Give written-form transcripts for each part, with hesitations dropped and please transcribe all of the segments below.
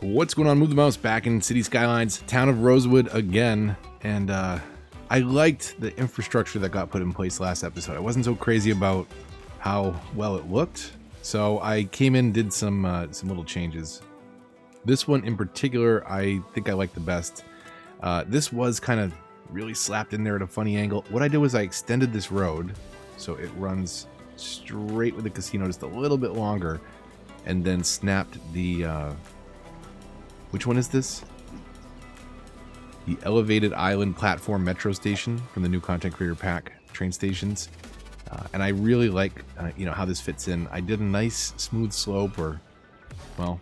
What's going on? Move the Mouse back in City Skylines, town of Rosewood again, and I liked the infrastructure that got put in place last episode. I wasn't so crazy about how well it looked, so I came in and did some little changes. This one in particular, I think I like the best. This was kind of really slapped in there at a funny angle. What I did was I extended this road so it runs straight with the casino just a little bit longer, and then snapped the which one is this? The Elevated Island Platform Metro Station from the new Content Creator Pack train stations. And I really like how this fits in. I did a nice smooth slope, or, well,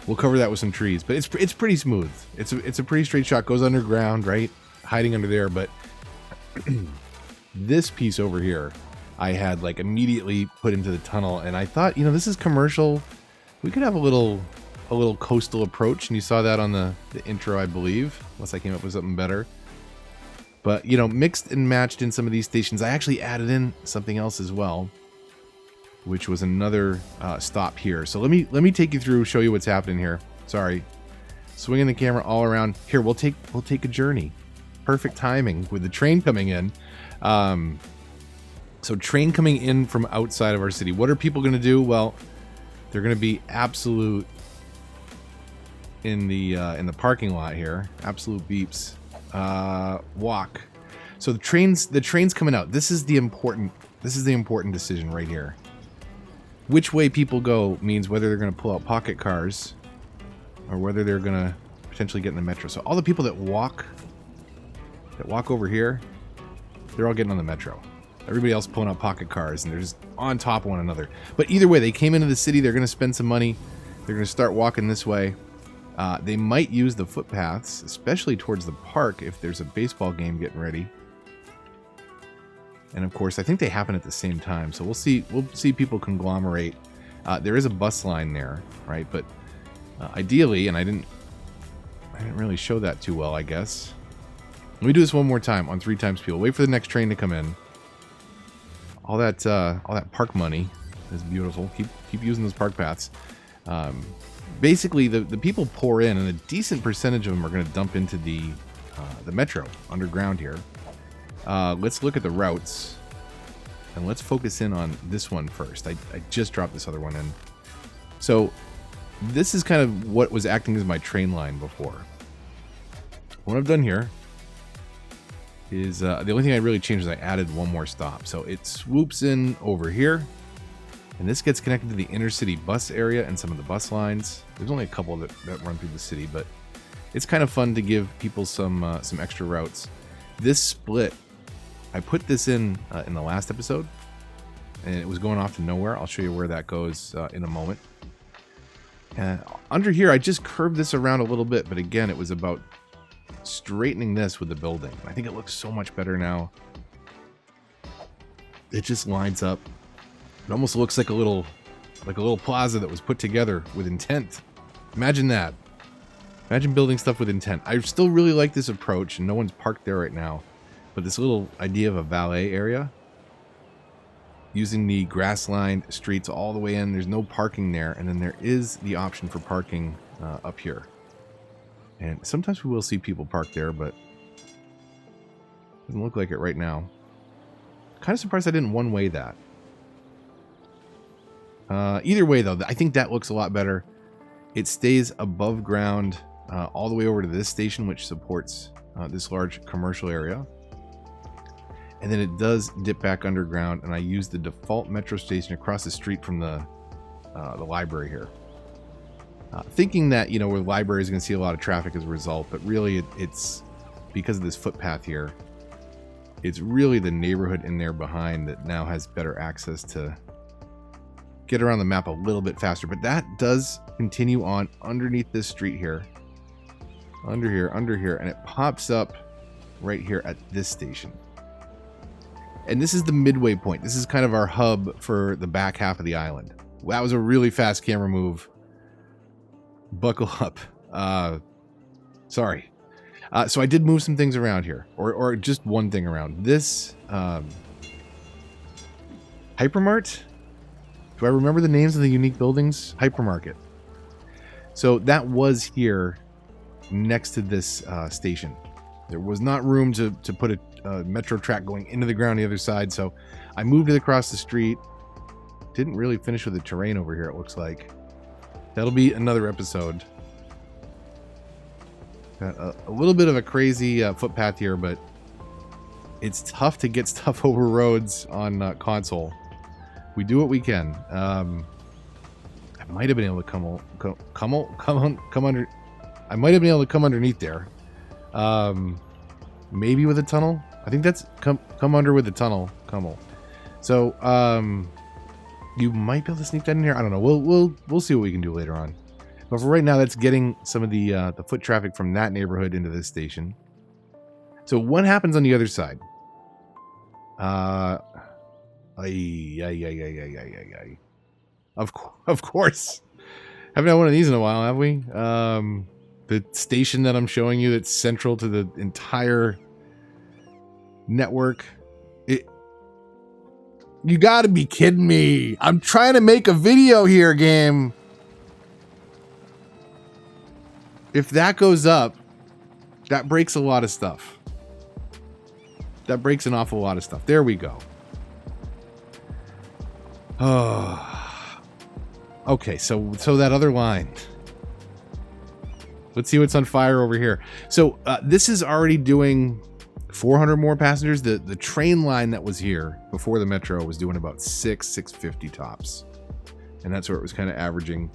we'll cover that with some trees, but it's pretty smooth. It's a pretty straight shot, goes underground, right? Hiding under there, but this piece over here, I had like immediately put into the tunnel, and I thought, this is commercial. We could have a little coastal approach, and you saw that on the intro, I believe, unless I came up with something better. But mixed and matched in some of these stations. I actually added in something else as well, which was another stop here. So let me take you through, show you what's happening here. Sorry, swinging the camera all around here. We'll take a journey. Perfect timing with the train coming in. So train coming in from outside of our city. What are people going to do? Well, they're going to be absolute in the parking lot here. Absolute beeps. Walk. So the train's coming out. This is the important decision right here. Which way people go means whether they're going to pull out pocket cars or whether they're going to potentially get in the metro. So all the people that walk over here, they're all getting on the metro. Everybody else pulling out pocket cars, and they're just on top of one another. But either way, they came into the city. They're going to spend some money. They're going to start walking this way. They might use the footpaths, especially towards the park if there's a baseball game getting ready. And of course, I think they happen at the same time, so we'll see people conglomerate. There is a bus line there, right? But ideally, and I didn't really show that too well, I guess. Let me do this one more time on 3 times speed. Wait for the next train to come in. All that park money is beautiful. Keep using those park paths. Basically, the people pour in, and a decent percentage of them are going to dump into the metro underground here. Let's look at the routes, and let's focus in on this one first. I just dropped this other one in. So this is kind of what was acting as my train line before. What I've done here is the only thing I really changed is I added one more stop. So it swoops in over here. And this gets connected to the inner city bus area and some of the bus lines. There's only a couple that run through the city, but it's kind of fun to give people some extra routes. This split, I put this in the last episode, and it was going off to nowhere. I'll show you where that goes in a moment. Under here, I just curved this around a little bit, but again, it was about straightening this with the building. I think it looks so much better now. It just lines up. It almost looks like a little plaza that was put together with intent. Imagine that. Imagine building stuff with intent. I still really like this approach, and no one's parked there right now. But this little idea of a valet area, using the grass-lined streets all the way in. There's no parking there, and then there is the option for parking up here. And sometimes we will see people park there, but doesn't look like it right now. Kind of surprised I didn't one-way that. Either way, though, I think that looks a lot better. It stays above ground all the way over to this station, which supports this large commercial area. And then it does dip back underground, and I use the default metro station across the street from the library here. Thinking that, where the library is going to see a lot of traffic as a result, but really it's because of this footpath here. It's really the neighborhood in there behind that now has better access to get around the map a little bit faster. But that does continue on underneath this street here. Under here, and it pops up right here at this station. And this is the midway point. This is kind of our hub for the back half of the island. That was a really fast camera move. Buckle up. Sorry. So I did move some things around here, or just one thing around. This Hypermart? Do I remember the names of the unique buildings? Hypermarket. So that was here next to this station. There was not room to put a metro track going into the ground on the other side, so I moved it across the street. Didn't really finish with the terrain over here, it looks like. That'll be another episode. Got a little bit of a crazy footpath here, but it's tough to get stuff over roads on console. We do what we can. I might have been able to come under. I might have been able to come underneath there. Maybe with a tunnel. I think that's come under with a tunnel. So you might be able to sneak that in here. I don't know. We'll see what we can do later on. But for right now, that's getting some of the foot traffic from that neighborhood into this station. So what happens on the other side? Of course. Haven't had one of these in a while, have we? The station that I'm showing you that's central to the entire network. You gotta be kidding me. I'm trying to make a video here, game. If that goes up, that breaks a lot of stuff. That breaks an awful lot of stuff. There we go. Oh. Okay, so that other line. Let's see what's on fire over here. So this is already doing 400 more passengers. The train line that was here before the metro was doing about 650 tops. And that's where it was kind of averaging.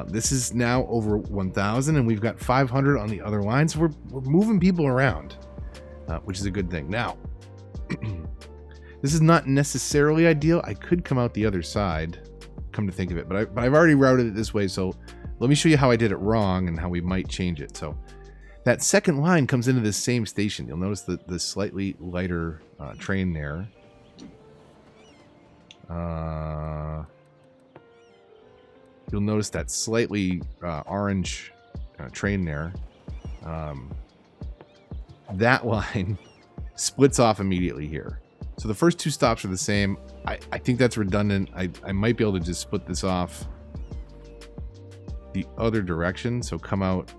This is now over 1,000, and we've got 500 on the other line. So we're moving people around, which is a good thing. Now, this is not necessarily ideal. I could come out the other side, come to think of it, but I've already routed it this way. So let me show you how I did it wrong and how we might change it. So that second line comes into this same station. You'll notice the slightly lighter train there. You'll notice that slightly orange train there. That line splits off immediately here. So the first two stops are the same. I think that's redundant. I might be able to just split this off the other direction. So come out,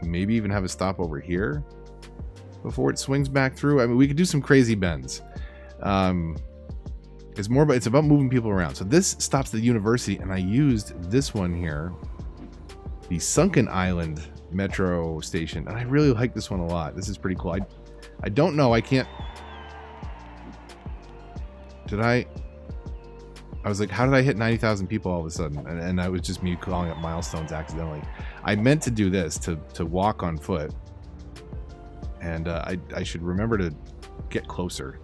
maybe even have a stop over here before it swings back through. I mean, we could do some crazy bends. It's about moving people around. So this stops the university, and I used this one here, the Sunken Island metro station, and I really like this one a lot. This is pretty cool. I don't know. I can't. I was like, how did I hit 90,000 people all of a sudden? And I was just me calling up milestones accidentally. I meant to do this to walk on foot, and I should remember to get closer.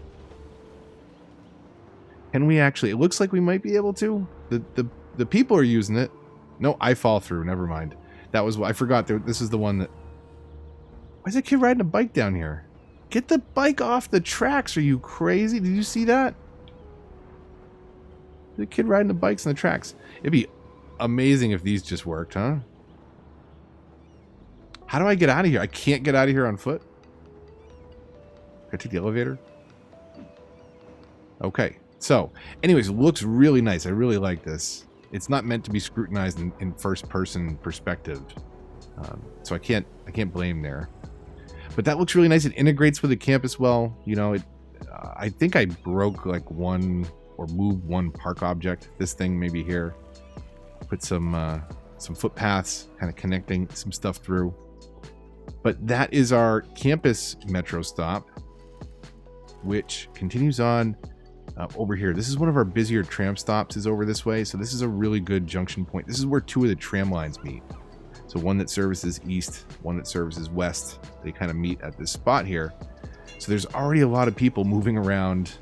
Can we actually? It looks like we might be able to. The people are using it. No, I fall through. Never mind. That was what I forgot. This is the one that. Why is that kid riding a bike down here? Get the bike off the tracks. Are you crazy? Did you see that? The kid riding the bikes on the tracks. It'd be amazing if these just worked, huh? How do I get out of here? I can't get out of here on foot. Can I take the elevator? Okay. So, anyways, it looks really nice. I really like this. It's not meant to be scrutinized in first-person perspective, so I can't blame there. But that looks really nice. It integrates with the campus well. You know, I think I broke like one or moved one park object. This thing maybe here. Put some footpaths, kind of connecting some stuff through. But that is our campus metro stop, which continues on. Over here, this is one of our busier tram stops, is over this way, so this is a really good junction point. This is where two of the tram lines meet. So one that services east, one that services west. They kind of meet at this spot here. So there's already a lot of people moving around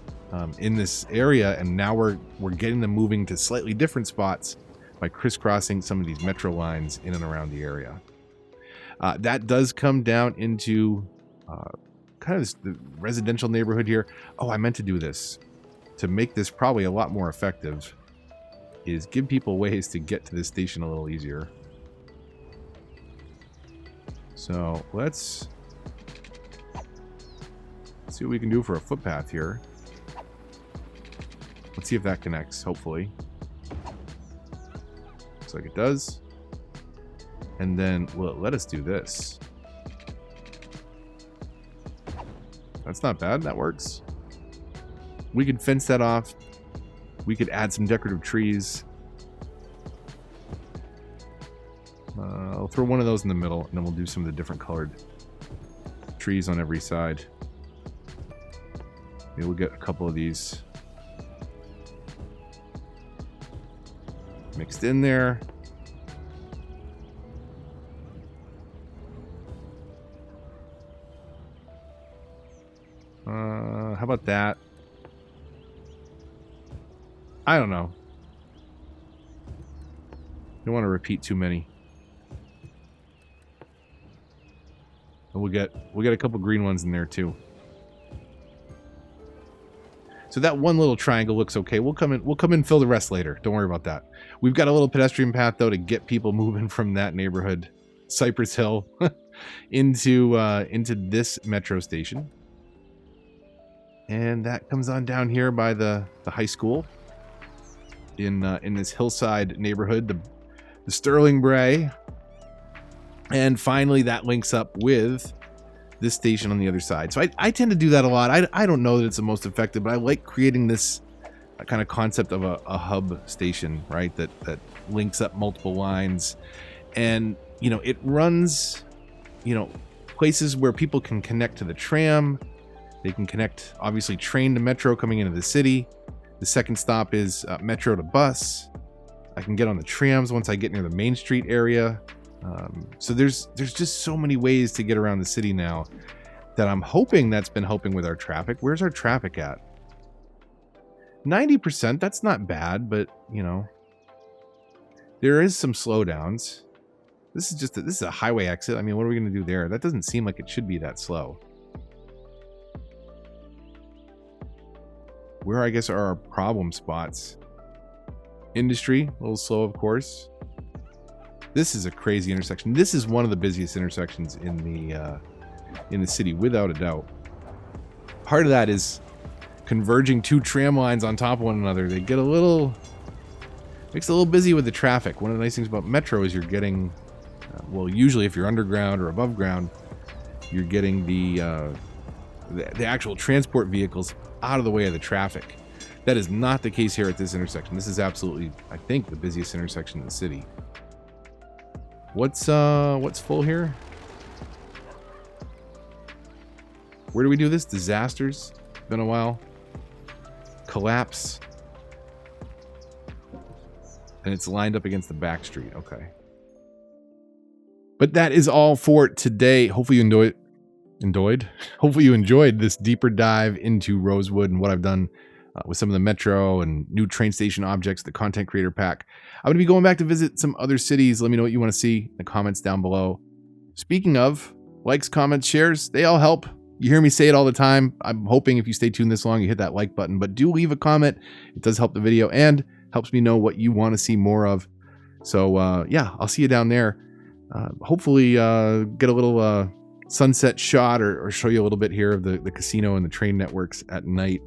in this area, and now we're getting them moving to slightly different spots by crisscrossing some of these metro lines in and around the area. That does come down into kind of the residential neighborhood here. Oh, I meant to do this to make this probably a lot more effective, is give people ways to get to this station a little easier. So let's see what we can do for a footpath here. Let's see if that connects, hopefully. Looks like it does. And then will it let us do this? That's not bad. That works. We could fence that off. We could add some decorative trees. I'll throw one of those in the middle, and then we'll do some of the different colored trees on every side. Maybe we'll get a couple of these mixed in there. How about that? I don't know. Don't want to repeat too many. And we'll get a couple green ones in there too. So that one little triangle looks okay. We'll come in and fill the rest later. Don't worry about that. We've got a little pedestrian path though to get people moving from that neighborhood, Cypress Hill, into this metro station. And that comes on down here by the high school in this hillside neighborhood, the Sterling Bray. And finally that links up with this station on the other side. So I tend to do that a lot. I don't know that it's the most effective, but I like creating this kind of concept of a hub station, right? That links up multiple lines. And, you know, it runs, you know, places where people can connect to the tram. They can connect, obviously, train to metro coming into the city. The second stop is metro to bus. I can get on the trams once I get near the Main Street area. So there's just so many ways to get around the city now that I'm hoping that's been helping with our traffic. Where's our traffic at? 90%, that's not bad, but, you know, there is some slowdowns. This is a highway exit. I mean, what are we going to do there? That doesn't seem like it should be that slow. Where, I guess, are our problem spots? Industry, a little slow, of course. This is a crazy intersection. This is one of the busiest intersections in the city, without a doubt. Part of that is converging two tram lines on top of one another. They get makes it a little busy with the traffic. One of the nice things about metro is you're getting, well, usually if you're underground or above ground, you're getting the actual transport vehicles out of the way of the traffic. That is not the case here at this intersection. This is absolutely, I think, the busiest intersection in the city. What's full here? Where do we do this? Disasters. Been a while. Collapse. And it's lined up against the back street. Okay. But that is all for today. Hopefully you enjoyed. Hopefully you enjoyed this deeper dive into Rosewood and what I've done with some of the metro and new train station objects, the content creator pack. I'm going to be going back to visit some other cities. Let me know what you want to see in the comments down below. Speaking of likes, comments, shares, they all help. You hear me say it all the time. I'm hoping if you stay tuned this long, you hit that like button, but do leave a comment. It does help the video and helps me know what you want to see more of. So yeah, I'll see you down there. Hopefully get a little sunset shot or show you a little bit here of the casino and the train networks at night.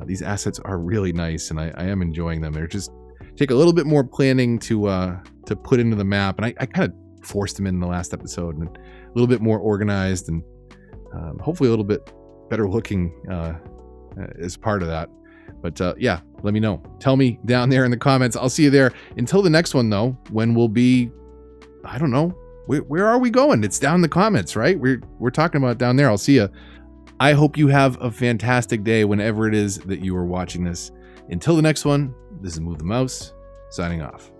These assets are really nice, and I am enjoying them. They're just take a little bit more planning to put into the map, and I kind of forced them in the last episode, and a little bit more organized, and hopefully a little bit better looking as part of that. But yeah, let me know. Tell me down there in the comments. I'll see you there. Until the next one, though, when we'll be, I don't know, where are we going? It's down in the comments, right? We're talking about it down there. I'll see you. I hope you have a fantastic day whenever it is that you are watching this. Until the next one, this is Move the Mouse, signing off.